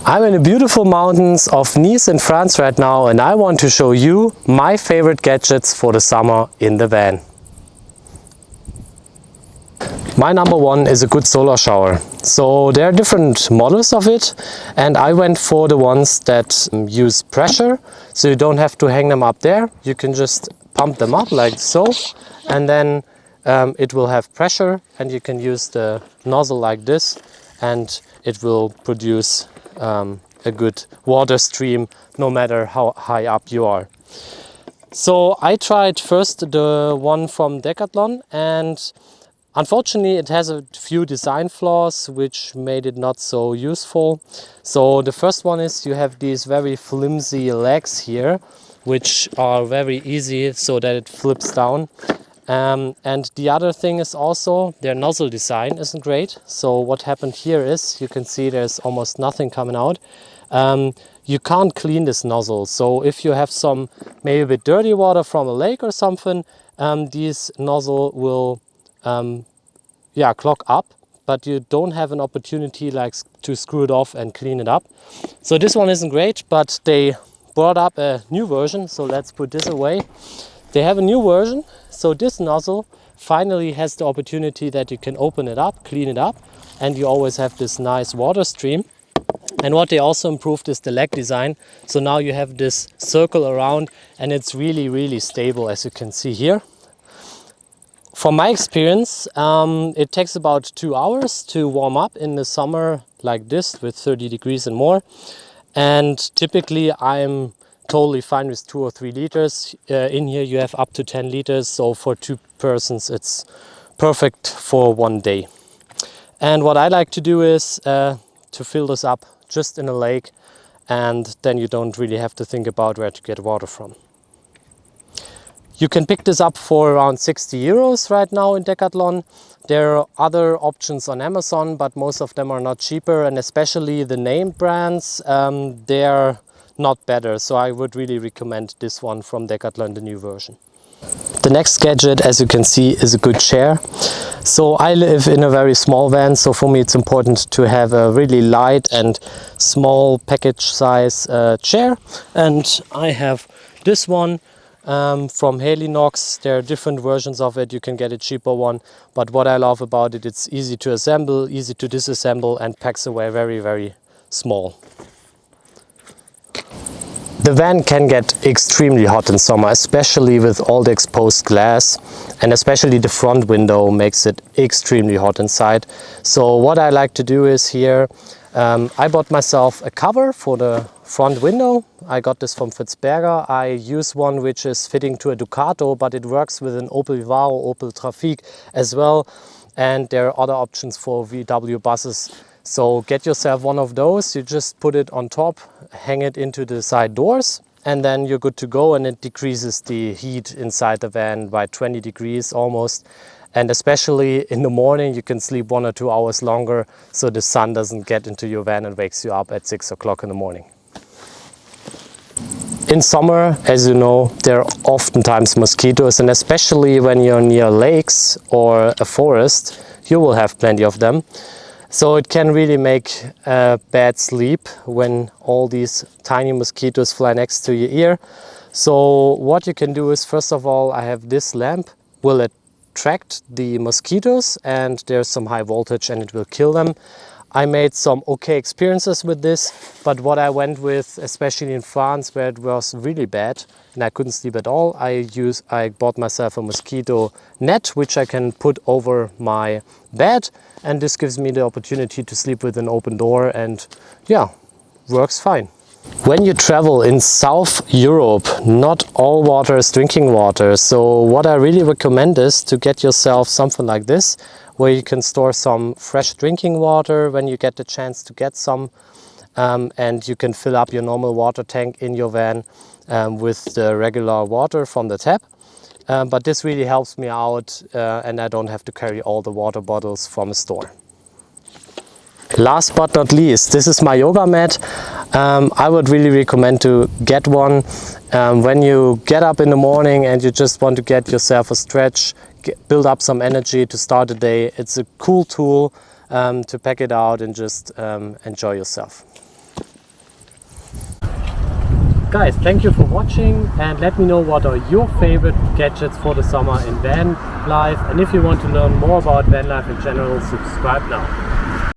I'm in the beautiful mountains of Nice in France right now, and I want to show you my favorite gadgets for the summer in the van. My number one is a good solar shower. So there are different models of it, and I went for the ones that use pressure, so you don't have to hang them up there. You can just pump them up like so, and then it will have pressure, and you can use the nozzle like this, and it will produce a good water stream no matter how high up you are. So I tried first the one from Decathlon, and unfortunately it has a few design flaws which made it not so useful. So the first one is you have these very flimsy legs here, which are very easy so that it flips down. And the other thing is also their nozzle design isn't great. So what happened here is, you can see there's almost nothing coming out. You can't clean this nozzle. So if you have some maybe a bit dirty water from a lake or something, this nozzle will clog up, but you don't have an opportunity like to screw it off and clean it up. So this one isn't great, but they brought up a new version. So let's put this away. They have a new version, so this nozzle finally has the opportunity that you can open it up, clean it up, and you always have this nice water stream. And what they also improved is the leg design. So now you have this circle around, and it's really stable, as you can see here. From my experience, it takes about 2 hours to warm up in the summer like this with 30 degrees and more. And typically I'm totally fine with 2 or 3 liters. In here you have up to 10 liters, so for 2 persons it's perfect for 1 day. And what I like to do is to fill this up just in a lake, and then you don't really have to think about where to get water from. You can pick this up for around 60 euros right now in Decathlon. There are other options on Amazon, but most of them are not cheaper, and especially the named brands, they're not better. So I would really recommend this one from Decathlon, the new version. The next gadget, as you can see, is a good chair. So I live in a very small van, so for me it's important to have a really light and small package size chair. And I have this one from Halinox. There are different versions of it. You can get a cheaper one, but what I love about it, it's easy to assemble, easy to disassemble, and packs away very small. The van can get extremely hot in summer, especially with all the exposed glass, and especially the front window makes it extremely hot inside. So what I like to do is here, I bought myself a cover for the front window. I got this from Fitzberger. I use one which is fitting to a Ducato, but it works with an Opel Vivaro, Opel Trafic as well. And there are other options for VW buses. So get yourself one of those. You just put it on top, hang it into the side doors, and then you're good to go. And it decreases the heat inside the van by 20 degrees almost. And especially in the morning, you can sleep 1 or 2 hours longer, so the sun doesn't get into your van and wakes you up at 6 o'clock in the morning. In summer, as you know, there are oftentimes mosquitoes, and especially when you're near lakes or a forest, you will have plenty of them. So it can really make a bad sleep when all these tiny mosquitoes fly next to your ear. So what you can do is, first of all, I have this lamp, will attract the mosquitoes, and there's some high voltage and it will kill them. I made some okay experiences with this, but what I went with, especially in France where it was really bad and I couldn't sleep at all, I bought myself a mosquito net which I can put over my bed, and this gives me the opportunity to sleep with an open door, and yeah, works fine. When you travel in South Europe, not all water is drinking water. So what I really recommend is to get yourself something like this, where you can store some fresh drinking water when you get the chance to get some. And you can fill up your normal water tank in your van with the regular water from the tap. But this really helps me out, and I don't have to carry all the water bottles from a store. Last but not least, this is my yoga mat. I would really recommend to get one when you get up in the morning and you just want to get yourself a stretch, build up some energy to start the day. It's a cool tool to pack it out and just enjoy yourself. guys, thank you for watching, and let me know what are your favorite gadgets for the summer in van life, and if you want to learn more about van life in general, subscribe now.